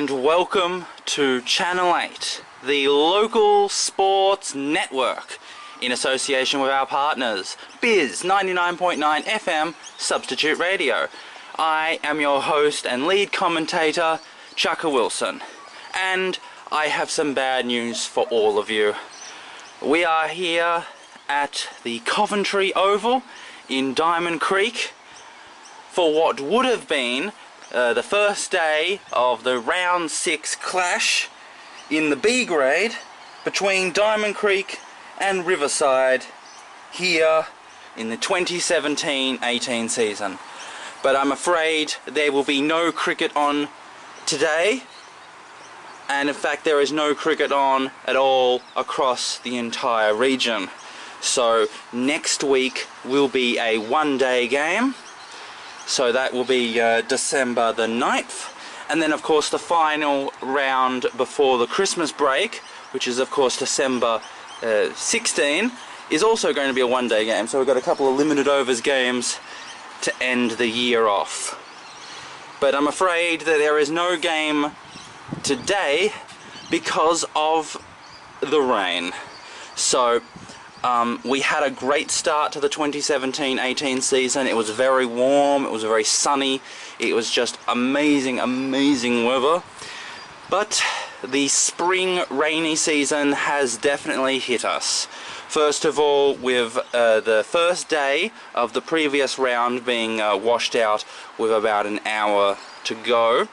and welcome to Channel 8, the local sports network, in association with our partners, Bizz 99.9 FM Substitute Radio. I am your host and lead commentator, Chukka Wilson, and I have some bad news for all of you. We are here at the Coventry Oval in Diamond Creek for what would have been the first day of the round 6 clash in the B grade between Diamond Creek and Riverside here in the 2017-18 season. But I'm afraid there will be no cricket on today, and in fact there is no cricket on at all across the entire region. So next week will be a one-day game. So that will be December the 9th, and then of course the final round before the Christmas break, which is of course December 16, is also going to be a one-day game. So we've got a couple of limited overs games to end the year off. But I'm afraid that there is no game today because of the rain. So we had a great start to the 2017-18 season. It was very warm, it was very sunny, it was just amazing weather. But the spring rainy season has definitely hit us. First of all, with the first day of the previous round being washed out with about an hour to go,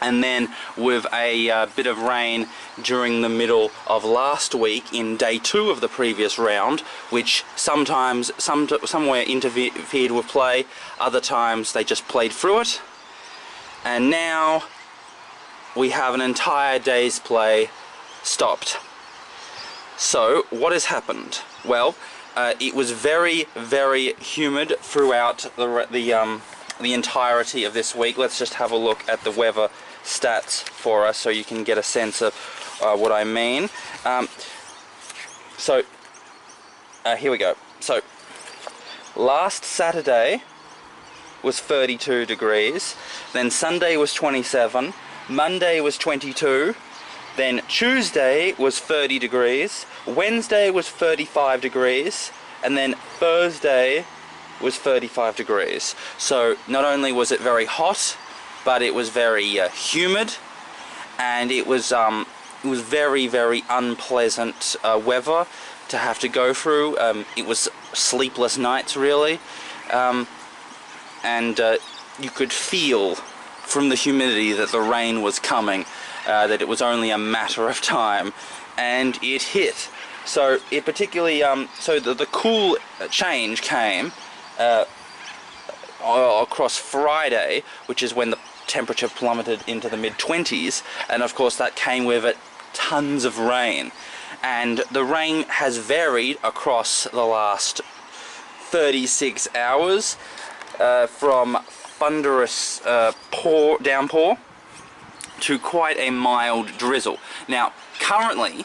and then with a bit of rain during the middle of last week in day 2 of the previous round, which somewhere interfered with play, other times they just played through it. And now we have an entire day's play stopped. So what has happened? Well, it was very humid throughout the entirety of this week. Let's just have a look at the weather stats for us so you can get a sense of what I mean. Here we go. So last Saturday was 32 degrees, then Sunday was 27, Monday was 22, then Tuesday was 30 degrees, Wednesday was 35 degrees, and then Thursday was 35 degrees. So not only was it very hot, but it was very humid, and it was very unpleasant weather to have to go through. It was sleepless nights really, and you could feel from the humidity that the rain was coming, that it was only a matter of time, and it hit. So it particularly, so the cool change came across Friday, which is when the temperature plummeted into the mid-20s, and of course that came with it tons of rain. And the rain has varied across the last 36 hours, from thunderous downpour to quite a mild drizzle. Now currently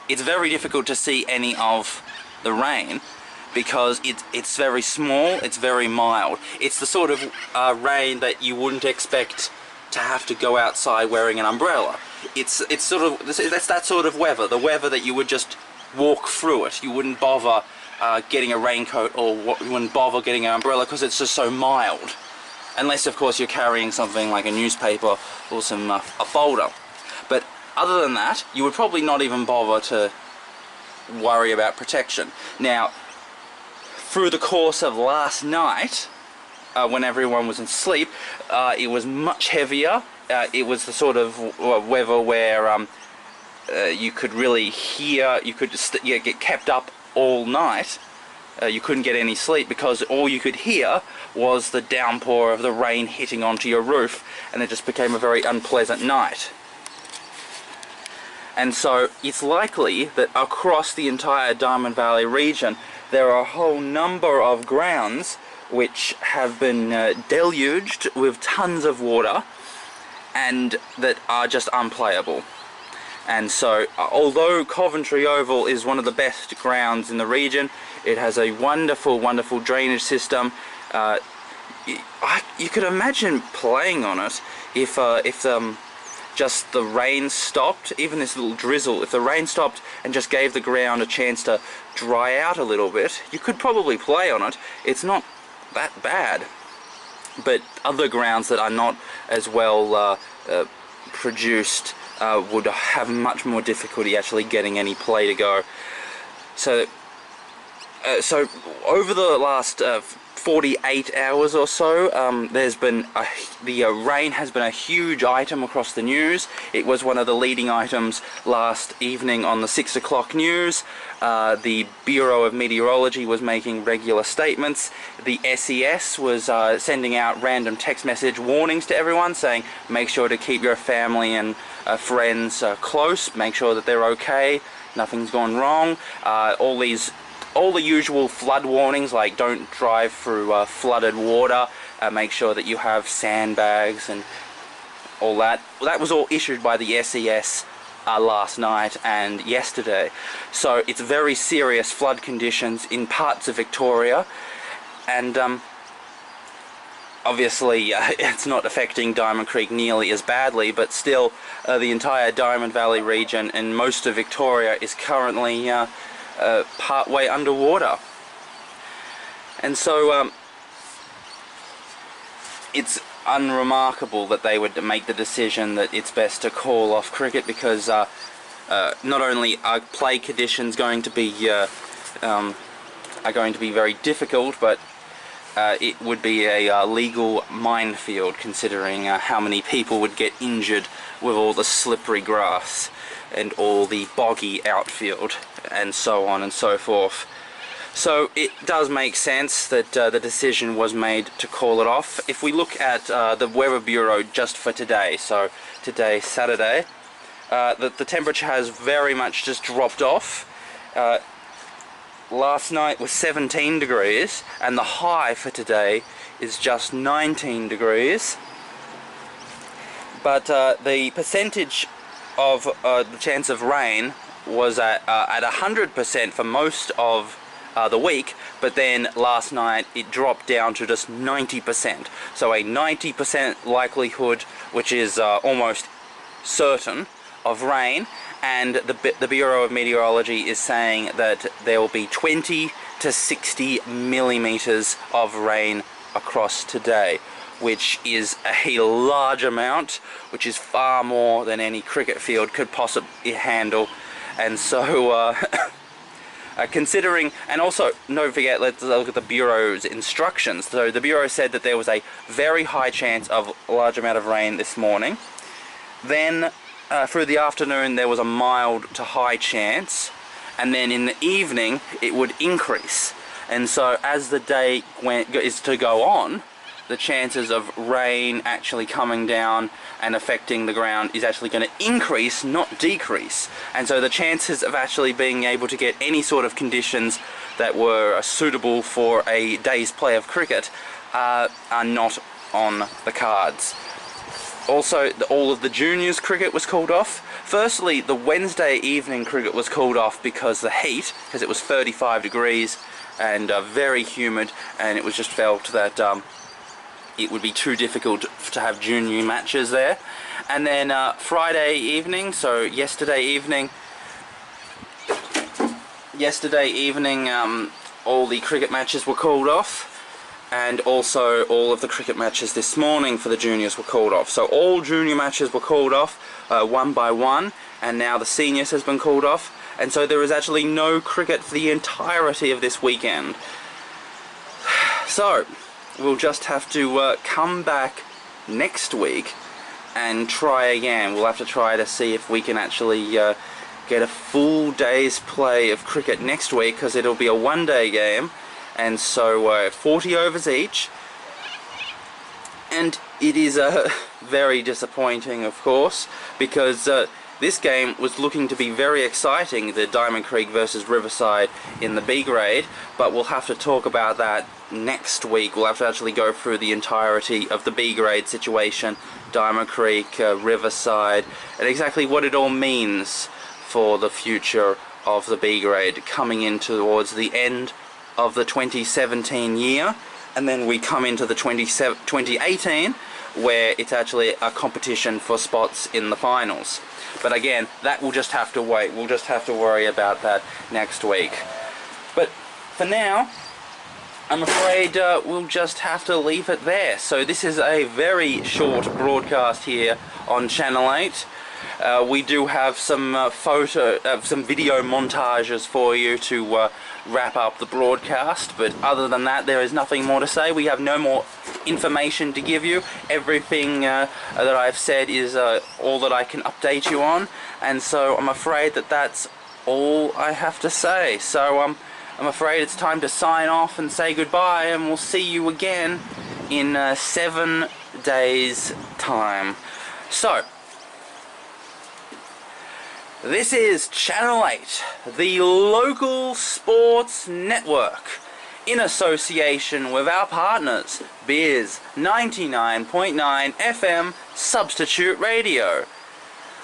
it's very difficult to see any of the rain because it's very small, it's very mild. It's the sort of rain that you wouldn't expect to have to go outside wearing an umbrella. It's that sort of weather, the weather that you would just walk through it. You wouldn't bother getting a raincoat, or you wouldn't bother getting an umbrella because it's just so mild. Unless of course you're carrying something like a newspaper or a folder. But other than that, you would probably not even bother to worry about protection. Now, through the course of last night, when everyone was asleep, it was much heavier. It was the sort of weather where you could really hear, you could get kept up all night. You couldn't get any sleep because all you could hear was the downpour of the rain hitting onto your roof, and it just became a very unpleasant night. And so it's likely that across the entire Diamond Valley region there are a whole number of grounds which have been deluged with tons of water and that are just unplayable. And so although Coventry Oval is one of the best grounds in the region, it has a wonderful drainage system. You could imagine playing on it if just the rain stopped, even this little drizzle, if the rain stopped and just gave the ground a chance to dry out a little bit, you could probably play on it. It's not that bad. But other grounds that are not as well produced would have much more difficulty actually getting any play to go. So over the last 48 hours or so, there's been the rain has been a huge item across the news. It was one of the leading items last evening on the 6 o'clock news. The Bureau of Meteorology was making regular statements. The SES was sending out random text message warnings to everyone, saying make sure to keep your family and friends close, make sure that they're okay, nothing's gone wrong. All the usual flood warnings, like don't drive through flooded water, make sure that you have sandbags and all that. That was all issued by the SES last night and yesterday. So it's very serious flood conditions in parts of Victoria, and obviously it's not affecting Diamond Creek nearly as badly, but still the entire Diamond Valley region and most of Victoria is currently partway underwater. And so it's unremarkable that they would make the decision that it's best to call off cricket, because not only are play conditions going to be very difficult, but it would be a legal minefield, considering how many people would get injured with all the slippery grass and all the boggy outfield and so on and so forth. So it does make sense that the decision was made to call it off. If we look at the Weather Bureau just for today, so today, Saturday, the temperature has very much just dropped off. Last night was 17 degrees, and the high for today is just 19 degrees. But the percentage of the chance of rain was at 100% for most of the week, but then last night it dropped down to just 90%. So a 90% likelihood, which is almost certain, of rain, and the Bureau of Meteorology is saying that there will be 20 to 60 millimeters of rain across today, which is a large amount, which is far more than any cricket field could possibly handle. And so considering, and also don't forget, let's look at the Bureau's instructions. So the Bureau said that there was a very high chance of a large amount of rain this morning. Then through the afternoon there was a mild to high chance, and then in the evening it would increase. And so as the day is to go on, the chances of rain actually coming down and affecting the ground is actually going to increase, not decrease. And so the chances of actually being able to get any sort of conditions that were suitable for a day's play of cricket are not on the cards. Also, all of the juniors cricket was called off. Firstly, the Wednesday evening cricket was called off because the heat, because it was 35 degrees and very humid, and it was just felt that it would be too difficult to have junior matches there. And then Friday evening, so yesterday evening, all the cricket matches were called off, and also all of the cricket matches this morning for the juniors were called off. So all junior matches were called off one by one, and now the seniors has been called off, and so there is actually no cricket for the entirety of this weekend. So we'll just have to come back next week and try again. We'll have to try to see if we can actually get a full day's play of cricket next week, because it'll be a one-day game, and so 40 overs each. And it is very disappointing, of course, because this game was looking to be very exciting, the Diamond Creek versus Riverside in the B grade, but we'll have to talk about that next week. We'll have to actually go through the entirety of the B grade situation, Diamond Creek, Riverside, and exactly what it all means for the future of the B grade coming in towards the end of the 2017 year. And then we come into the 2018, where it's actually a competition for spots in the finals. But again, that will just have to wait. We'll just have to worry about that next week. But for now, I'm afraid we'll just have to leave it there. So this is a very short broadcast here on Channel 8. We do have some some video montages for you to wrap up the broadcast, but other than that, there is nothing more to say. We have no more information to give you. Everything that I've said is all that I can update you on, and so I'm afraid that that's all I have to say. So I'm afraid it's time to sign off and say goodbye, and we'll see you again in 7 days' time. So, this is Channel 8, the local sports network, in association with our partners, Bizz 99.9 FM Substitute Radio.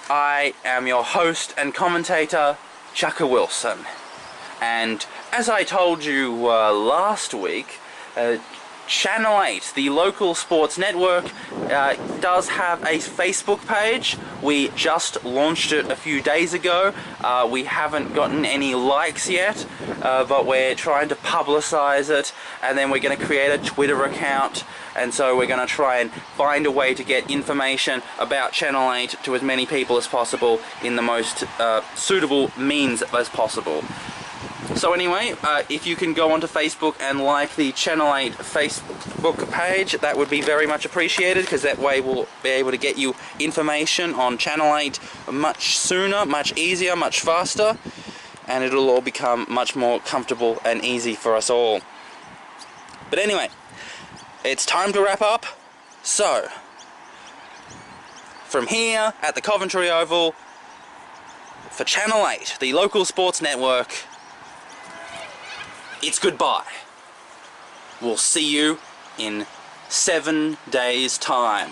I am your host and commentator, Chukka Wilson. And as I told you last week, Channel 8, the local sports network, does have a Facebook page. We just launched it a few days ago. We haven't gotten any likes yet, but we're trying to publicize it, and then we're going to create a Twitter account, and so we're going to try and find a way to get information about Channel 8 to as many people as possible in the most suitable means as possible. So anyway, if you can go onto Facebook and like the Channel 8 Facebook page, that would be very much appreciated, because that way we'll be able to get you information on Channel 8 much sooner, much easier, much faster, and it'll all become much more comfortable and easy for us all. But anyway, it's time to wrap up. So, from here at the Coventry Oval, for Channel 8, the local sports network, it's goodbye. We'll see you in 7 days' time.